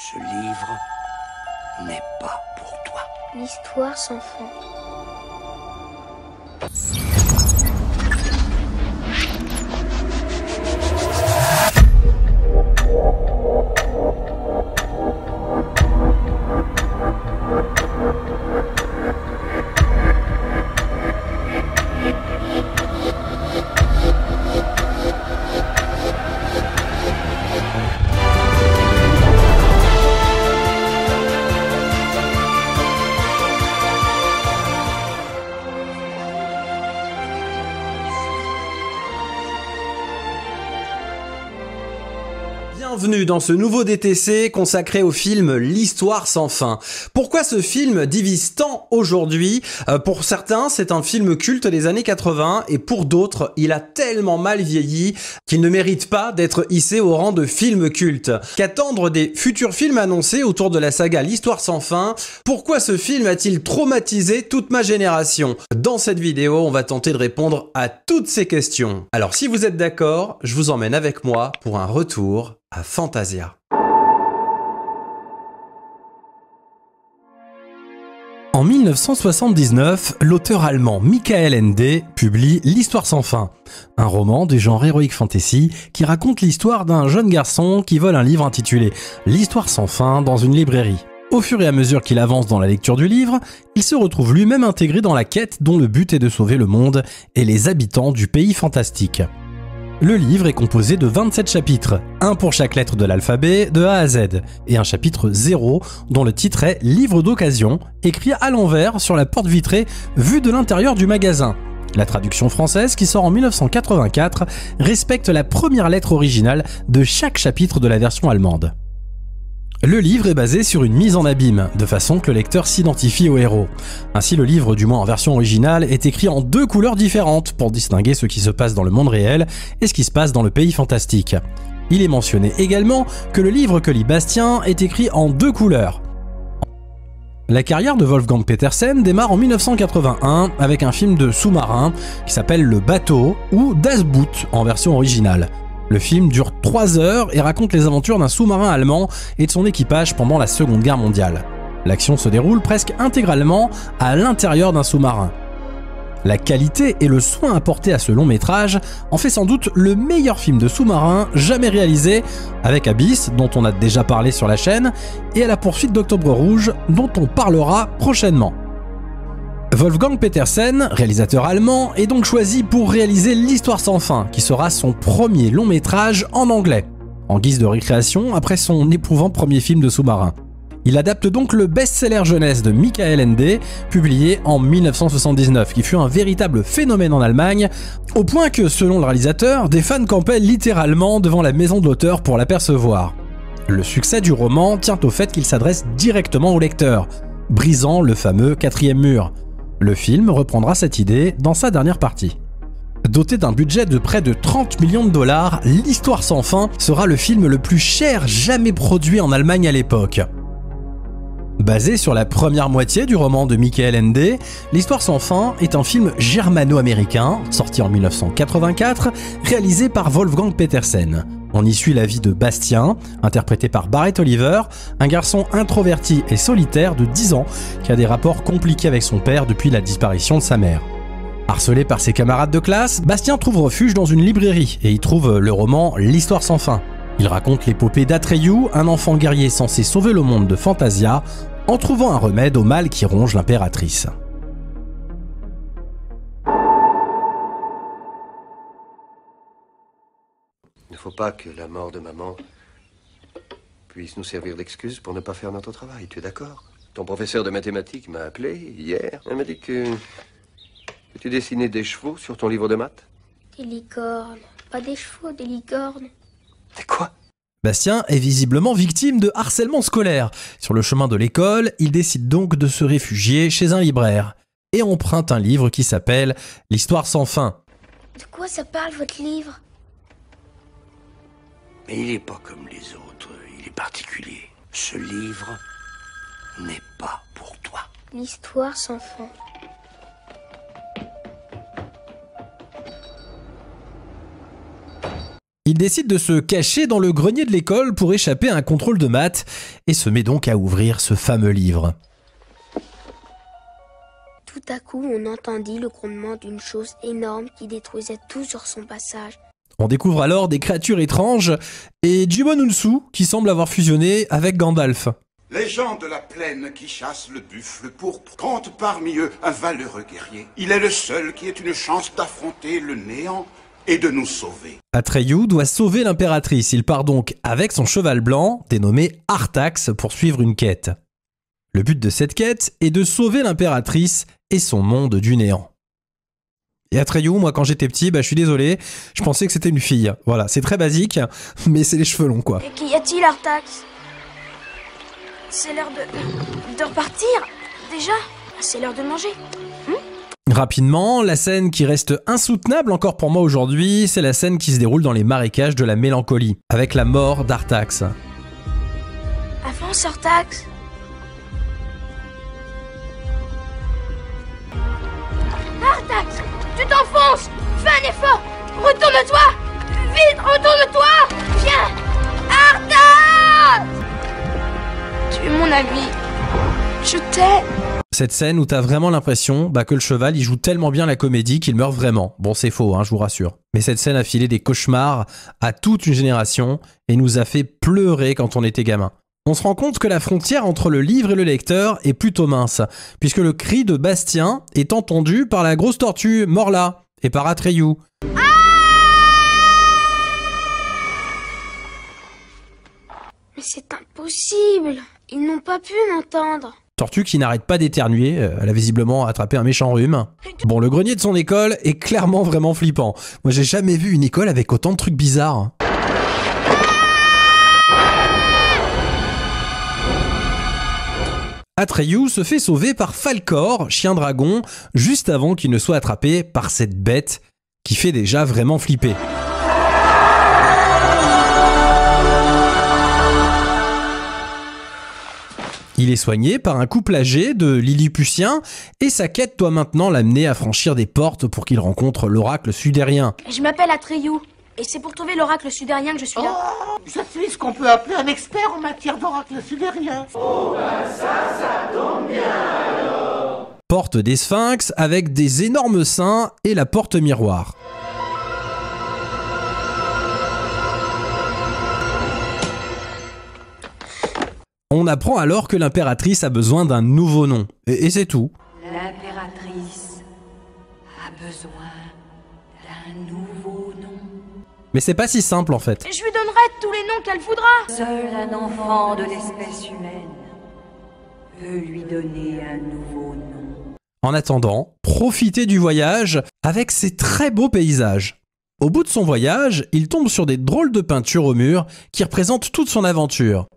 Ce livre n'est pas pour toi. L'histoire sans fin. Bienvenue dans ce nouveau DTC consacré au film L'Histoire sans fin. Pourquoi ce film divise tant aujourd'hui ? Pour certains, c'est un film culte des années 80 et pour d'autres, il a tellement mal vieilli qu'il ne mérite pas d'être hissé au rang de film culte. Qu'attendre des futurs films annoncés autour de la saga L'Histoire sans fin ? Pourquoi ce film a-t-il traumatisé toute ma génération ? Dans cette vidéo, on va tenter de répondre à toutes ces questions. Alors si vous êtes d'accord, je vous emmène avec moi pour un retour à Fantasia. En 1979, l'auteur allemand Michael Ende publie L'Histoire sans fin, un roman du genre heroic fantasy qui raconte l'histoire d'un jeune garçon qui vole un livre intitulé L'Histoire sans fin dans une librairie. Au fur et à mesure qu'il avance dans la lecture du livre, il se retrouve lui-même intégré dans la quête dont le but est de sauver le monde et les habitants du pays fantastique. Le livre est composé de 27 chapitres, un pour chaque lettre de l'alphabet de A à Z, et un chapitre 0 dont le titre est « Livre d'occasion », écrit à l'envers sur la porte vitrée vue de l'intérieur du magasin. La traduction française, qui sort en 1984, respecte la première lettre originale de chaque chapitre de la version allemande. Le livre est basé sur une mise en abîme, de façon que le lecteur s'identifie au héros. Ainsi, le livre, du moins en version originale, est écrit en 2 couleurs différentes pour distinguer ce qui se passe dans le monde réel et ce qui se passe dans le pays fantastique. Il est mentionné également que le livre que lit Bastien est écrit en 2 couleurs. La carrière de Wolfgang Petersen démarre en 1981 avec un film de sous-marin qui s'appelle Le Bateau ou Das Boot en version originale. Le film dure 3 heures et raconte les aventures d'un sous-marin allemand et de son équipage pendant la Seconde Guerre mondiale. L'action se déroule presque intégralement à l'intérieur d'un sous-marin. La qualité et le soin apporté à ce long métrage en fait sans doute le meilleur film de sous-marin jamais réalisé, avec Abyss, dont on a déjà parlé sur la chaîne, et À la poursuite d'Octobre Rouge, dont on parlera prochainement. Wolfgang Petersen, réalisateur allemand, est donc choisi pour réaliser L'Histoire sans fin, qui sera son premier long métrage en anglais, en guise de récréation après son éprouvant premier film de sous-marin. Il adapte donc le best-seller jeunesse de Michael Ende, publié en 1979, qui fut un véritable phénomène en Allemagne, au point que, selon le réalisateur, des fans campaient littéralement devant la maison de l'auteur pour l'apercevoir. Le succès du roman tient au fait qu'il s'adresse directement au lecteur, brisant le fameux 4e mur. Le film reprendra cette idée dans sa dernière partie. Doté d'un budget de près de 30 millions de dollars, L'Histoire sans fin sera le film le plus cher jamais produit en Allemagne à l'époque. Basé sur la première moitié du roman de Michael Ende, L'Histoire sans fin est un film germano-américain, sorti en 1984, réalisé par Wolfgang Petersen. On y suit la vie de Bastien, interprété par Barrett Oliver, un garçon introverti et solitaire de 10 ans qui a des rapports compliqués avec son père depuis la disparition de sa mère. Harcelé par ses camarades de classe, Bastien trouve refuge dans une librairie et y trouve le roman L'Histoire sans fin. Il raconte l'épopée d'Atreyu, un enfant guerrier censé sauver le monde de Fantasia, en trouvant un remède au mal qui ronge l'impératrice. Il ne faut pas que la mort de maman puisse nous servir d'excuse pour ne pas faire notre travail. Tu es d'accord? Ton professeur de mathématiques m'a appelé hier. Elle m'a dit que tu dessinais des chevaux sur ton livre de maths. Des licornes. Pas des chevaux, des licornes. C'est quoi? Bastien est visiblement victime de harcèlement scolaire. Sur le chemin de l'école, il décide donc de se réfugier chez un libraire et emprunte un livre qui s'appelle L'Histoire sans fin. De quoi ça parle, votre livre? Mais il n'est pas comme les autres. Il est particulier. Ce livre n'est pas pour toi. L'Histoire sans fin. Il décide de se cacher dans le grenier de l'école pour échapper à un contrôle de maths et se met donc à ouvrir ce fameux livre. Tout à coup, on entendit le grondement d'une chose énorme qui détruisait tout sur son passage. On découvre alors des créatures étranges et Jimon Unsu qui semble avoir fusionné avec Gandalf. Les gens de la plaine qui chassent le buffle pourpre comptent parmi eux un valeureux guerrier. Il est le seul qui ait une chance d'affronter le néant et de nous sauver. Atreyu doit sauver l'impératrice. Il part donc avec son cheval blanc, dénommé Artax, pour suivre une quête. Le but de cette quête est de sauver l'impératrice et son monde du néant. Et Atreyu, moi quand j'étais petit, je suis désolé, je pensais que c'était une fille. Voilà, c'est très basique, mais c'est les cheveux longs quoi. Et qu'y a-t-il, Artax? C'est l'heure de repartir, déjà? C'est l'heure de manger. Rapidement, la scène qui reste insoutenable encore pour moi aujourd'hui, c'est la scène qui se déroule dans les marécages de la mélancolie, avec la mort d'Artax. Avance, Artax. Artax, tu t'enfonces! Fais un effort! Retourne-toi! Vite, retourne-toi! Viens! Artax! Tu es mon ami. Je t'aime. Cette scène où t'as vraiment l'impression que le cheval il joue tellement bien la comédie qu'il meurt vraiment. Bon, c'est faux, je vous rassure. Mais cette scène a filé des cauchemars à toute une génération et nous a fait pleurer quand on était gamin. On se rend compte que la frontière entre le livre et le lecteur est plutôt mince, puisque le cri de Bastien est entendu par la grosse tortue Morla et par Atreyu. Mais c'est impossible. Ils n'ont pas pu m'entendre. Tortue qui n'arrête pas d'éternuer, elle a visiblement attrapé un méchant rhume. Bon, le grenier de son école est clairement vraiment flippant. Moi, j'ai jamais vu une école avec autant de trucs bizarres. Atreyu se fait sauver par Falkor, chien dragon, juste avant qu'il ne soit attrapé par cette bête qui fait déjà vraiment flipper. Il est soigné par un couple âgé de Lilliputien et sa quête doit maintenant l'amener à franchir des portes pour qu'il rencontre l'oracle sudérien. Je m'appelle Atreyu et c'est pour trouver l'oracle sudérien que je suis là. Oh, je suis ce qu'on peut appeler un expert en matière d'oracle sudérien. Oh ça tombe bien alors. Porte des sphinx avec des énormes seins et la porte miroir. On apprend alors que l'impératrice a besoin d'un nouveau nom. Et c'est tout. L'impératrice a besoin d'un nouveau nom. Mais c'est pas si simple en fait. Je lui donnerai tous les noms qu'elle voudra. Seul un enfant de l'espèce humaine peut lui donner un nouveau nom. En attendant, profitez du voyage avec ces très beaux paysages. Au bout de son voyage, il tombe sur des drôles de peintures au mur qui représentent toute son aventure.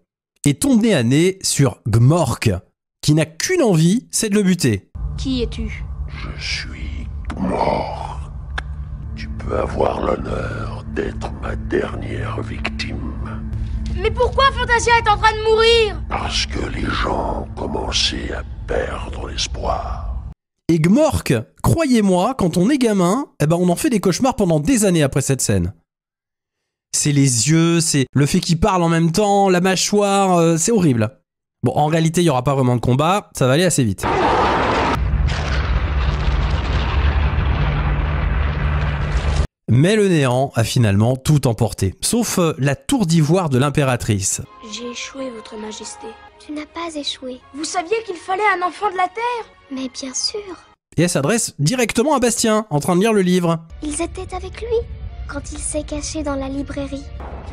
Et tombe nez à nez sur Gmork, qui n'a qu'une envie, c'est de le buter. Qui es-tu? Je suis mort. Tu peux avoir l'honneur d'être ma dernière victime. Mais pourquoi Fantasia est en train de mourir? Parce que les gens commençaient à perdre l'espoir. Et Gmork, croyez-moi, quand on est gamin, on en fait des cauchemars pendant des années après cette scène. C'est les yeux, c'est le fait qu'il parle en même temps, la mâchoire, c'est horrible. Bon, en réalité, il n'y aura pas vraiment de combat, ça va aller assez vite. Mais le néant a finalement tout emporté, sauf la tour d'ivoire de l'impératrice. J'ai échoué, votre majesté. Tu n'as pas échoué. Vous saviez qu'il fallait un enfant de la Terre? Mais bien sûr. Et elle s'adresse directement à Bastien, en train de lire le livre. Ils étaient avec lui quand il s'est caché dans la librairie.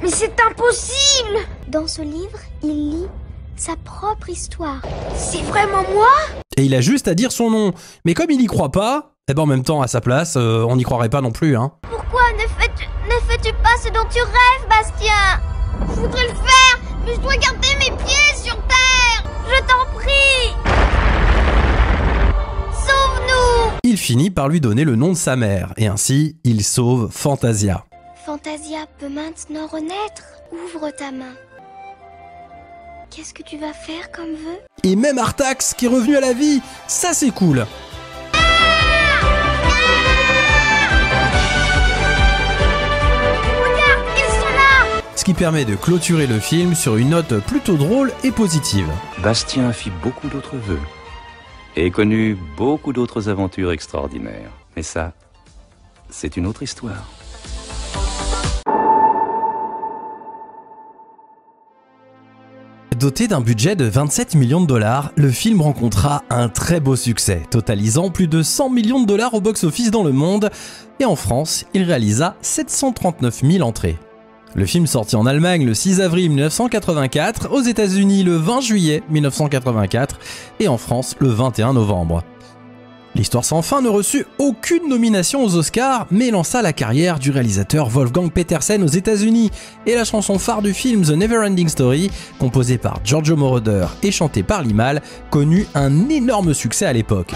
Mais c'est impossible! Dans ce livre, il lit sa propre histoire. C'est vraiment moi? Et il a juste à dire son nom. Mais comme il y croit pas, en même temps, à sa place, on n'y croirait pas non plus, Pourquoi ne fais-tu pas ce dont tu rêves, Bastien? Je voudrais le faire, mais je dois garder mes pieds sur terre! Je t'en prie! Sauve-nous! Il finit par lui donner le nom de sa mère, et ainsi, il sauve Fantasia. Fantasia peut maintenant renaître. Ouvre ta main. Qu'est-ce que tu vas faire comme vœu? Et même Artax qui est revenu à la vie, ça c'est cool. Regarde, il ce qui permet de clôturer le film sur une note plutôt drôle et positive. Bastien fit beaucoup d'autres vœux et connut beaucoup d'autres aventures extraordinaires. Mais ça, c'est une autre histoire. Doté d'un budget de 27 millions de dollars, le film rencontra un très beau succès, totalisant plus de 100 millions de dollars au box-office dans le monde, et en France, il réalisa 739 000 entrées. Le film sortit en Allemagne le 6 avril 1984, aux États-Unis le 20 juillet 1984 et en France le 21 novembre. L'Histoire sans fin ne reçut aucune nomination aux Oscars, mais lança la carrière du réalisateur Wolfgang Petersen aux États-Unis, et la chanson phare du film The Neverending Story, composée par Giorgio Moroder et chantée par Limahl, connut un énorme succès à l'époque.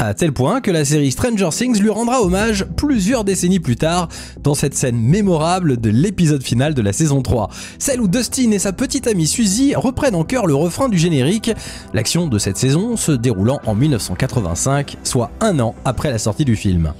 À tel point que la série Stranger Things lui rendra hommage plusieurs décennies plus tard dans cette scène mémorable de l'épisode final de la saison 3, celle où Dustin et sa petite amie Suzy reprennent en chœur le refrain du générique, l'action de cette saison se déroulant en 1985, soit un an après la sortie du film.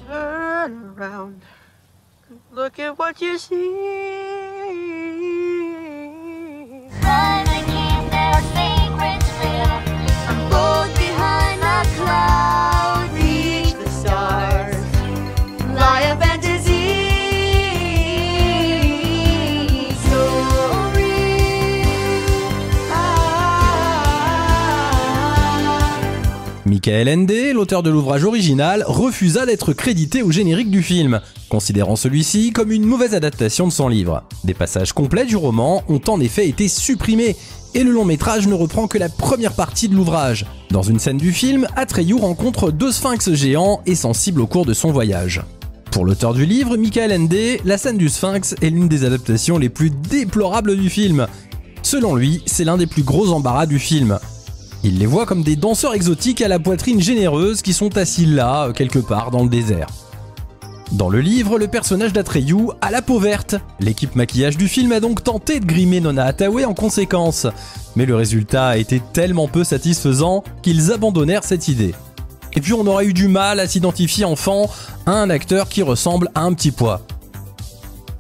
Michael Ende, l'auteur de l'ouvrage original, refusa d'être crédité au générique du film, considérant celui-ci comme une mauvaise adaptation de son livre. Des passages complets du roman ont en effet été supprimés, et le long métrage ne reprend que la première partie de l'ouvrage. Dans une scène du film, Atreyu rencontre deux sphinx géants et sensibles au cours de son voyage. Pour l'auteur du livre, Michael Ende, la scène du sphinx est l'une des adaptations les plus déplorables du film. Selon lui, c'est l'un des plus gros embarras du film. Il les voit comme des danseurs exotiques à la poitrine généreuse qui sont assis là, quelque part dans le désert. Dans le livre, le personnage d'Atreyu a la peau verte. L'équipe maquillage du film a donc tenté de grimer Nona Hathaway en conséquence. Mais le résultat a été tellement peu satisfaisant qu'ils abandonnèrent cette idée. Et puis on aurait eu du mal à s'identifier enfant à un acteur qui ressemble à un petit pois.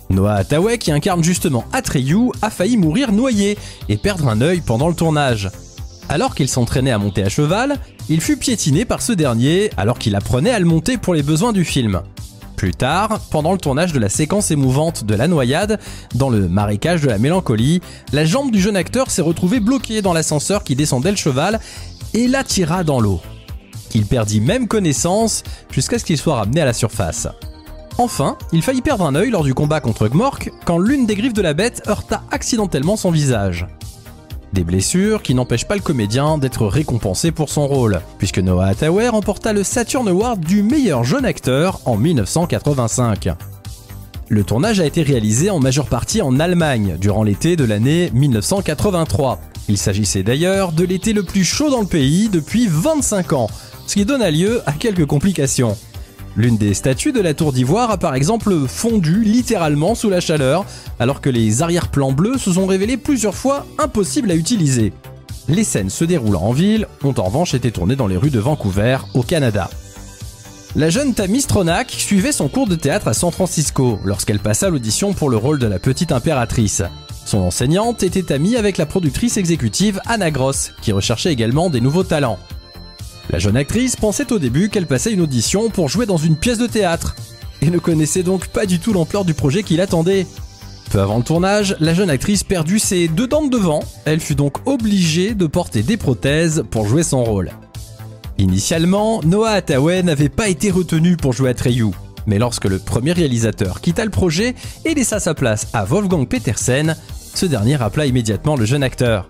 Noah Hathaway, qui incarne justement Atreyu, a failli mourir noyé et perdre un œil pendant le tournage. Alors qu'il s'entraînait à monter à cheval, il fut piétiné par ce dernier alors qu'il apprenait à le monter pour les besoins du film. Plus tard, pendant le tournage de la séquence émouvante de la noyade, dans le marécage de la mélancolie, la jambe du jeune acteur s'est retrouvée bloquée dans l'ascenseur qui descendait le cheval et l'attira dans l'eau. Il perdit même connaissance jusqu'à ce qu'il soit ramené à la surface. Enfin, il faillit perdre un œil lors du combat contre Gmork quand l'une des griffes de la bête heurta accidentellement son visage. Des blessures qui n'empêchent pas le comédien d'être récompensé pour son rôle, puisque Noah Hathaway remporta le Saturn Award du meilleur jeune acteur en 1985. Le tournage a été réalisé en majeure partie en Allemagne durant l'été de l'année 1983. Il s'agissait d'ailleurs de l'été le plus chaud dans le pays depuis 25 ans, ce qui donna lieu à quelques complications. L'une des statues de la tour d'ivoire a par exemple fondu littéralement sous la chaleur, alors que les arrière-plans bleus se sont révélés plusieurs fois impossibles à utiliser. Les scènes se déroulant en ville ont en revanche été tournées dans les rues de Vancouver, au Canada. La jeune Tammy Stronach suivait son cours de théâtre à San Francisco lorsqu'elle passa l'audition pour le rôle de la petite impératrice. Son enseignante était amie avec la productrice exécutive Anna Gross, qui recherchait également des nouveaux talents. La jeune actrice pensait au début qu'elle passait une audition pour jouer dans une pièce de théâtre, et ne connaissait donc pas du tout l'ampleur du projet qui l'attendait. Peu avant le tournage, la jeune actrice perdut ses deux dents de devant, elle fut donc obligée de porter des prothèses pour jouer son rôle. Initialement, Noah Hathaway n'avait pas été retenu pour jouer Atreyu, mais lorsque le premier réalisateur quitta le projet et laissa sa place à Wolfgang Petersen, ce dernier rappela immédiatement le jeune acteur.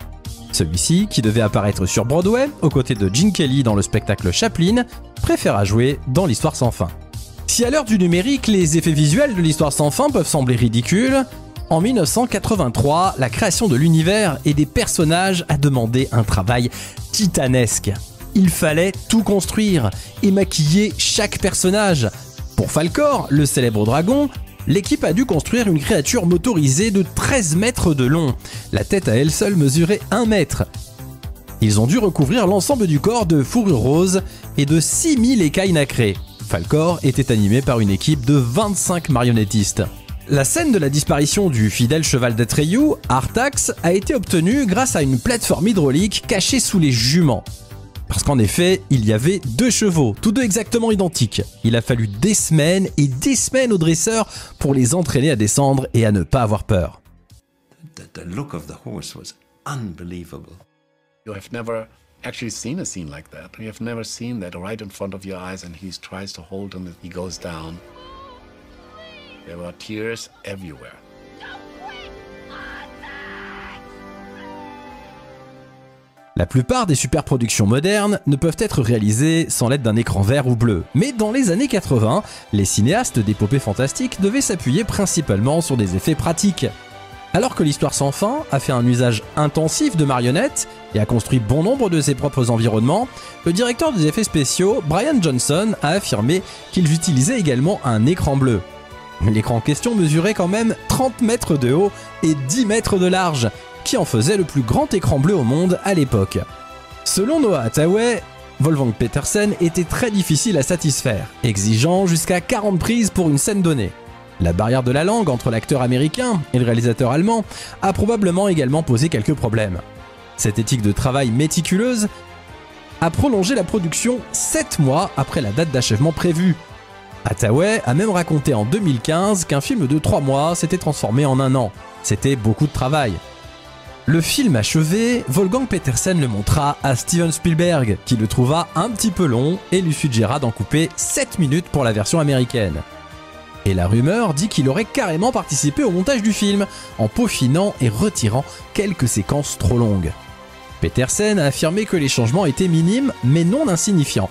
Celui-ci, qui devait apparaître sur Broadway, aux côtés de Gene Kelly dans le spectacle Chaplin, préféra jouer dans l'Histoire sans fin. Si à l'heure du numérique, les effets visuels de l'Histoire sans fin peuvent sembler ridicules, en 1983, la création de l'univers et des personnages a demandé un travail titanesque. Il fallait tout construire et maquiller chaque personnage. Pour Falkor, le célèbre dragon, l'équipe a dû construire une créature motorisée de 13 mètres de long. La tête à elle seule mesurait 1 mètre. Ils ont dû recouvrir l'ensemble du corps de fourrure rose et de 6000 écailles nacrées. Falkor était animé par une équipe de 25 marionnettistes. La scène de la disparition du fidèle cheval d'Atreyu, Artax, a été obtenue grâce à une plateforme hydraulique cachée sous les juments. Parce qu'en effet, il y avait 2 chevaux, tous deux exactement identiques. Il a fallu des semaines et des semaines aux dresseurs pour les entraîner à descendre et à ne pas avoir peur. The look of the horse was unbelievable. You have never actually seen a scene like that. You have never seen that right in front of your eyes and he tries to hold him and he goes down. There were tears everywhere. La plupart des superproductions modernes ne peuvent être réalisées sans l'aide d'un écran vert ou bleu. Mais dans les années 80, les cinéastes d'épopées fantastiques devaient s'appuyer principalement sur des effets pratiques. Alors que l'Histoire sans fin a fait un usage intensif de marionnettes et a construit bon nombre de ses propres environnements, le directeur des effets spéciaux, Brian Johnson, a affirmé qu'ils utilisaient également un écran bleu. L'écran en question mesurait quand même 30 mètres de haut et 10 mètres de large, qui en faisait le plus grand écran bleu au monde à l'époque. Selon Noah Hathaway, Wolfgang Petersen était très difficile à satisfaire, exigeant jusqu'à 40 prises pour une scène donnée. La barrière de la langue entre l'acteur américain et le réalisateur allemand a probablement également posé quelques problèmes. Cette éthique de travail méticuleuse a prolongé la production 7 mois après la date d'achèvement prévue. Hathaway a même raconté en 2015 qu'un film de 3 mois s'était transformé en 1 an. C'était beaucoup de travail. Le film achevé, Wolfgang Petersen le montra à Steven Spielberg, qui le trouva un petit peu long et lui suggéra d'en couper 7 minutes pour la version américaine. Et la rumeur dit qu'il aurait carrément participé au montage du film, en peaufinant et retirant quelques séquences trop longues. Petersen a affirmé que les changements étaient minimes, mais non insignifiants.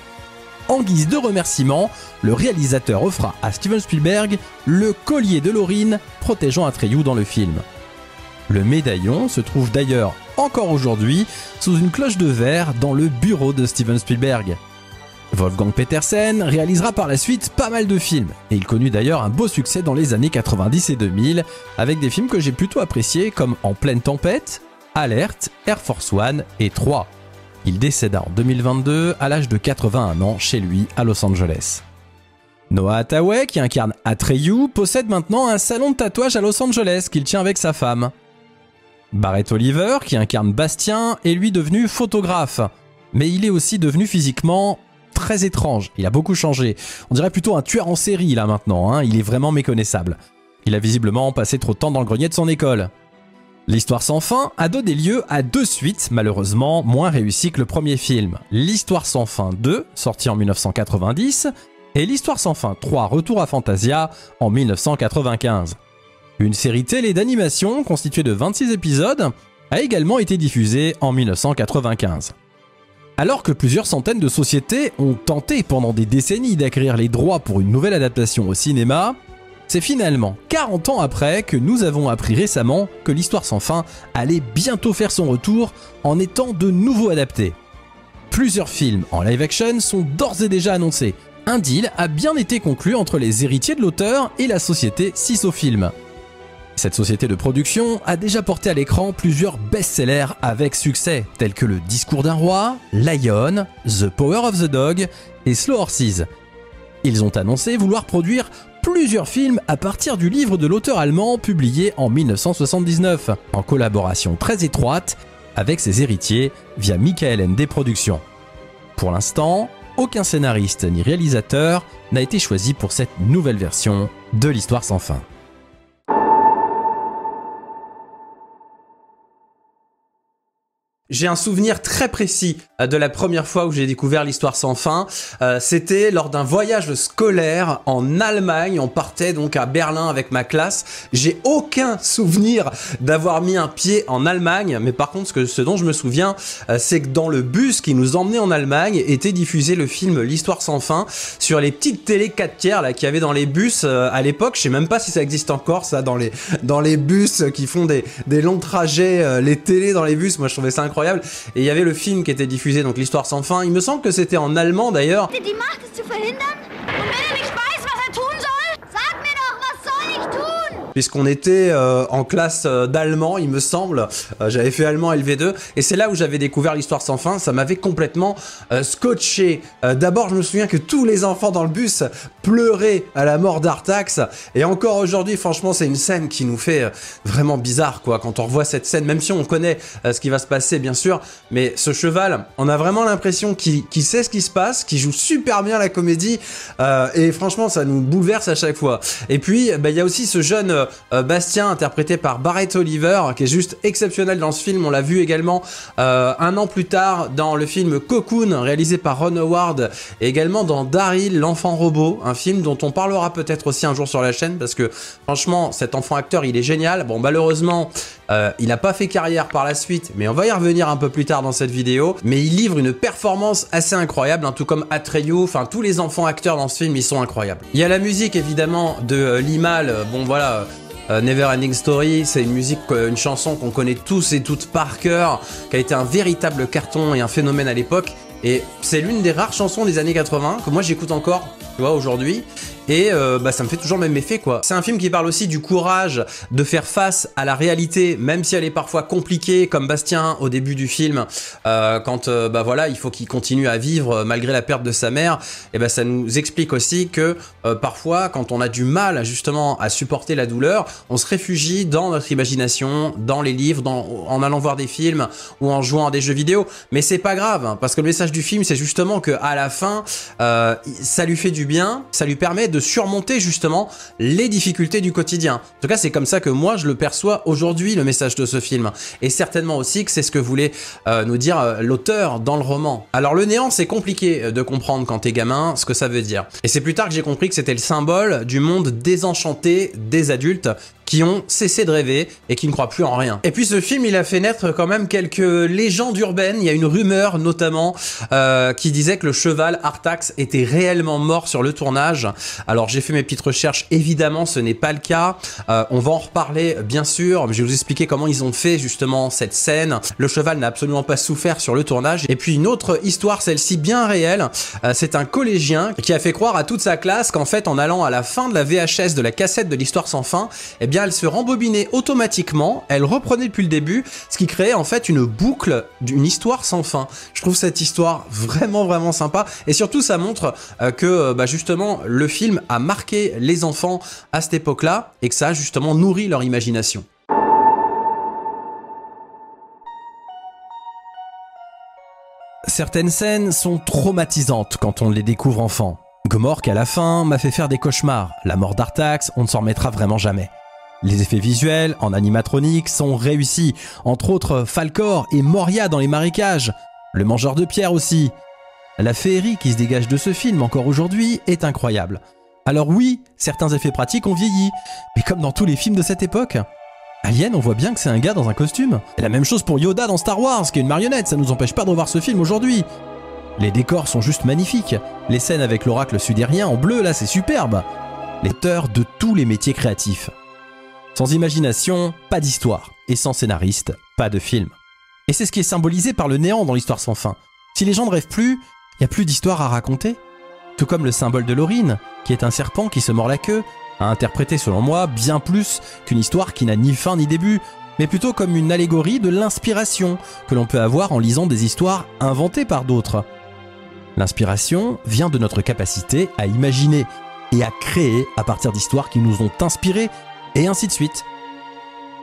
En guise de remerciement, le réalisateur offra à Steven Spielberg le collier de Laurine protégeant Atreyu dans le film. Le médaillon se trouve d'ailleurs encore aujourd'hui sous une cloche de verre dans le bureau de Steven Spielberg. Wolfgang Petersen réalisera par la suite pas mal de films, et il connut d'ailleurs un beau succès dans les années 90 et 2000, avec des films que j'ai plutôt appréciés comme En pleine tempête, Alerte, Air Force One et 3. Il décéda en 2022 à l'âge de 81 ans chez lui à Los Angeles. Noah Hathaway, qui incarne Atreyu, possède maintenant un salon de tatouage à Los Angeles qu'il tient avec sa femme. Barrett Oliver, qui incarne Bastien, est lui devenu photographe, mais il est aussi devenu physiquement très étrange, il a beaucoup changé. On dirait plutôt un tueur en série là maintenant, hein. Il est vraiment méconnaissable. Il a visiblement passé trop de temps dans le grenier de son école. L'Histoire sans fin a donné lieu à 2 suites, malheureusement moins réussies que le premier film. L'Histoire sans fin 2, sorti en 1990, et L'Histoire sans fin 3, Retour à Fantasia, en 1995. Une série télé d'animation constituée de 26 épisodes a également été diffusée en 1995. Alors que plusieurs centaines de sociétés ont tenté pendant des décennies d'acquérir les droits pour une nouvelle adaptation au cinéma, c'est finalement 40 ans après que nous avons appris récemment que l'Histoire sans fin allait bientôt faire son retour en étant de nouveau adapté. Plusieurs films en live action sont d'ores et déjà annoncés. Un deal a bien été conclu entre les héritiers de l'auteur et la société Sisofilm. Cette société de production a déjà porté à l'écran plusieurs best-sellers avec succès, tels que Le Discours d'un roi, Lion, The Power of the Dog et Slow Horses. Ils ont annoncé vouloir produire plusieurs films à partir du livre de l'auteur allemand publié en 1979, en collaboration très étroite avec ses héritiers via Michael Ende Productions. Pour l'instant, aucun scénariste ni réalisateur n'a été choisi pour cette nouvelle version de l'Histoire sans fin. J'ai un souvenir très précis de la première fois où j'ai découvert l'Histoire sans fin. C'était lors d'un voyage scolaire en Allemagne. On partait donc à Berlin avec ma classe. J'ai aucun souvenir d'avoir mis un pied en Allemagne. Mais par contre, ce dont je me souviens, c'est que dans le bus qui nous emmenait en Allemagne était diffusé le film L'Histoire sans fin sur les petites télé 4 tiers là qu'il y avait dans les bus à l'époque. Je sais même pas si ça existe encore ça dans les bus qui font des longs trajets, les télés dans les bus. Moi je trouvais ça incroyable. Et il y avait le film qui était diffusé, donc l'Histoire sans fin. Il me semble que c'était en allemand d'ailleurs. puisqu'on était en classe d'allemand, il me semble. J'avais fait allemand LV2 et c'est là où j'avais découvert l'Histoire sans fin. Ça m'avait complètement scotché. D'abord, je me souviens que tous les enfants dans le bus pleuraient à la mort d'Artax, et encore aujourd'hui, franchement, c'est une scène qui nous fait vraiment bizarre, quoi, quand on revoit cette scène, même si on connaît ce qui va se passer, bien sûr, mais ce cheval, on a vraiment l'impression qu'il sait ce qui se passe, qu'il joue super bien la comédie, et franchement, ça nous bouleverse à chaque fois. Et puis, il y a aussi ce jeune Bastien, interprété par Barrett Oliver, qui est juste exceptionnel dans ce film. On l'a vu également un an plus tard dans le film Cocoon, réalisé par Ron Howard, et également dans Daryl, l'enfant robot, un film dont on parlera peut-être aussi un jour sur la chaîne, parce que franchement, cet enfant acteur, il est génial. Bon, malheureusement, il n'a pas fait carrière par la suite, mais on va y revenir un peu plus tard dans cette vidéo. Mais il livre une performance assez incroyable, hein, tout comme Atreyu. Enfin, tous les enfants acteurs dans ce film, ils sont incroyables. Il y a la musique évidemment de Limahl. Bon voilà. Never Ending Story, c'est une musique, une chanson qu'on connaît tous et toutes par cœur, qui a été un véritable carton et un phénomène à l'époque. Et c'est l'une des rares chansons des années 80 que moi j'écoute encore, tu vois, aujourd'hui. Et ça me fait toujours le même effet, quoi. C'est un film qui parle aussi du courage de faire face à la réalité, même si elle est parfois compliquée, comme Bastien au début du film, quand voilà, il faut qu'il continue à vivre malgré la perte de sa mère. Et ça nous explique aussi que parfois, quand on a du mal justement à supporter la douleur, on se réfugie dans notre imagination, dans les livres, en allant voir des films ou en jouant à des jeux vidéo. Mais c'est pas grave, hein, parce que le message du film, c'est justement que à la fin, ça lui fait du bien, ça lui permet de surmonter justement les difficultés du quotidien. En tout cas, c'est comme ça que moi je le perçois aujourd'hui, le message de ce film, et certainement aussi que c'est ce que voulait nous dire l'auteur dans le roman. Alors le néant, c'est compliqué de comprendre quand t'es gamin ce que ça veut dire, et c'est plus tard que j'ai compris que c'était le symbole du monde désenchanté des adultes qui ont cessé de rêver et qui ne croient plus en rien. Et puis ce film, il a fait naître quand même quelques légendes urbaines. Il y a une rumeur notamment qui disait que le cheval Artax était réellement mort sur le tournage. Alors j'ai fait mes petites recherches, évidemment ce n'est pas le cas. On va en reparler bien sûr, mais je vais vous expliquer comment ils ont fait justement cette scène. Le cheval n'a absolument pas souffert sur le tournage. Et puis une autre histoire, celle-ci bien réelle, c'est un collégien qui a fait croire à toute sa classe qu'en fait en allant à la fin de la VHS de la cassette de l'Histoire sans fin, eh bien elle se rembobinait automatiquement, elle reprenait depuis le début, ce qui créait en fait une boucle d'une histoire sans fin. Je trouve cette histoire vraiment sympa, et surtout ça montre que justement le film a marqué les enfants à cette époque-là, et que ça a justement nourri leur imagination. Certaines scènes sont traumatisantes quand on les découvre enfant. Gmork à la fin m'a fait faire des cauchemars, la mort d'Artax, on ne s'en remettra vraiment jamais. Les effets visuels en animatronique sont réussis, entre autres Falkor et Moria dans les marécages, le mangeur de pierre aussi. La féerie qui se dégage de ce film encore aujourd'hui est incroyable. Alors oui, certains effets pratiques ont vieilli, mais comme dans tous les films de cette époque. Alien, on voit bien que c'est un gars dans un costume. Et la même chose pour Yoda dans Star Wars, qui est une marionnette, ça nous empêche pas de revoir ce film aujourd'hui. Les décors sont juste magnifiques. Les scènes avec l'oracle sudérien en bleu, là, c'est superbe. Les acteurs de tous les métiers créatifs. Sans imagination, pas d'histoire. Et sans scénariste, pas de film. Et c'est ce qui est symbolisé par le néant dans l'Histoire sans fin. Si les gens ne rêvent plus, il n'y a plus d'histoire à raconter. Tout comme le symbole de Lorine, qui est un serpent qui se mord la queue, a interprété selon moi bien plus qu'une histoire qui n'a ni fin ni début, mais plutôt comme une allégorie de l'inspiration que l'on peut avoir en lisant des histoires inventées par d'autres. L'inspiration vient de notre capacité à imaginer et à créer à partir d'histoires qui nous ont inspirés, et ainsi de suite.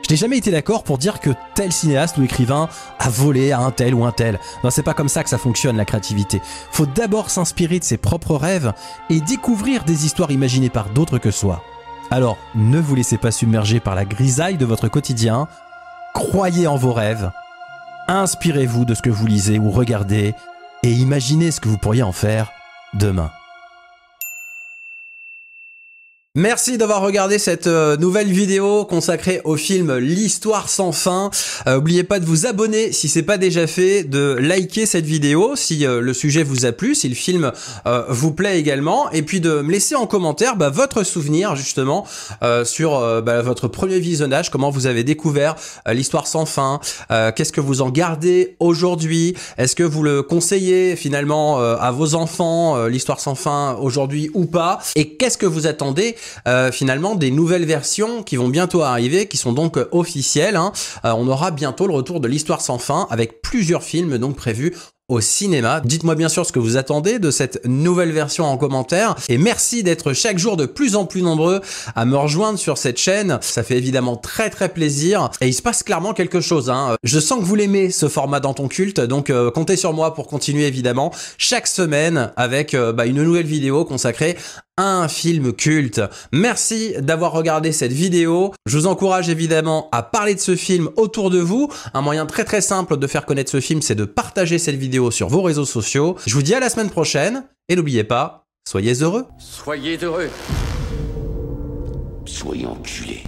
Je n'ai jamais été d'accord pour dire que tel cinéaste ou écrivain a volé à un tel ou un tel. Non, c'est pas comme ça que ça fonctionne, la créativité. Faut d'abord s'inspirer de ses propres rêves et découvrir des histoires imaginées par d'autres que soi. Alors, ne vous laissez pas submerger par la grisaille de votre quotidien. Croyez en vos rêves. Inspirez-vous de ce que vous lisez ou regardez et imaginez ce que vous pourriez en faire demain. Merci d'avoir regardé cette nouvelle vidéo consacrée au film L'Histoire sans fin. N'oubliez pas de vous abonner si c'est pas déjà fait, de liker cette vidéo si le sujet vous a plu, si le film vous plaît également, et puis de me laisser en commentaire votre souvenir justement sur votre premier visionnage, comment vous avez découvert L'Histoire sans fin, qu'est-ce que vous en gardez aujourd'hui, est-ce que vous le conseillez finalement à vos enfants L'Histoire sans fin aujourd'hui ou pas, et qu'est-ce que vous attendez finalement des nouvelles versions qui vont bientôt arriver, qui sont donc officielles. Hein. On aura bientôt le retour de l'Histoire sans fin avec plusieurs films donc prévus au cinéma. Dites-moi bien sûr ce que vous attendez de cette nouvelle version en commentaire et merci d'être chaque jour de plus en plus nombreux à me rejoindre sur cette chaîne. Ça fait évidemment très plaisir et il se passe clairement quelque chose. Hein. Je sens que vous l'aimez ce format dans ton culte, donc comptez sur moi pour continuer évidemment chaque semaine avec une nouvelle vidéo consacrée un film culte. Merci d'avoir regardé cette vidéo. Je vous encourage évidemment à parler de ce film autour de vous. Un moyen très simple de faire connaître ce film, c'est de partager cette vidéo sur vos réseaux sociaux. Je vous dis à la semaine prochaine et n'oubliez pas, soyez heureux. Soyez heureux. Soyez enculés.